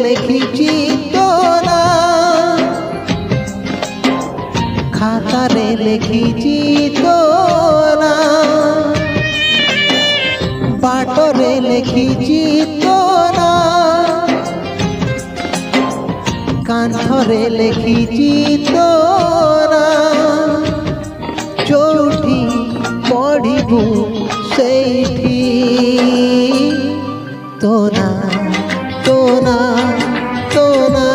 লেখিছি তো না, খাতারে লেখিছি তো না, বাটরে লেখিছি তো না, কান্থরে লেখিছি তো না, ଯୋଉଠି ପଢ଼ିବୁ ସେଇଠି ତୋ ନା ତୋ ନା ତୋ ନା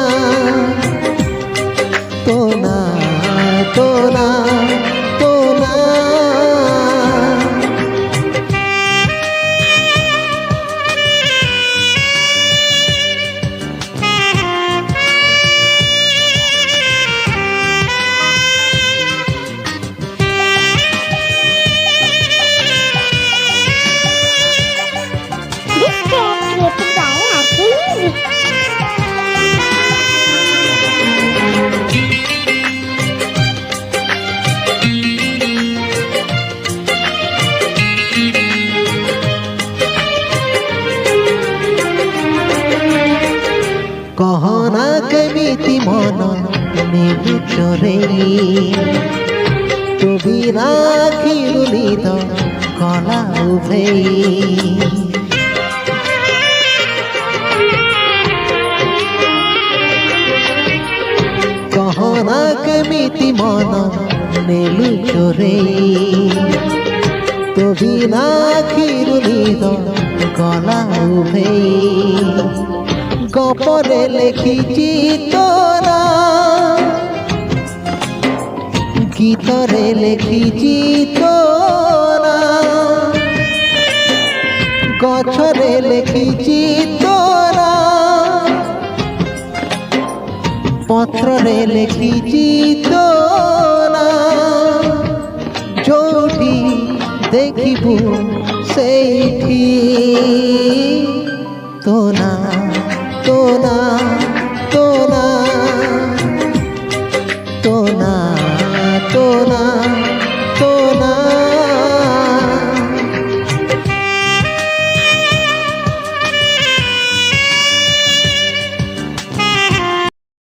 ତୋ ନା ତୋ ନା ତୋ ନା। कहना केमिति मन नेलु चोरेई तू बिना आखिरु निद कला उभेई। कहना केमिति मन नेलु चोरेई तू बिना आखिरु निद कला उभेई। गपरे लेखिची तोरा गीतरे लेखिची तोरा गछरे लेखिची तोरा पत्ररे लेखिची तोरा जोठी देखिबु ସେଇଠି ତୋ ନା ତୋ ନା।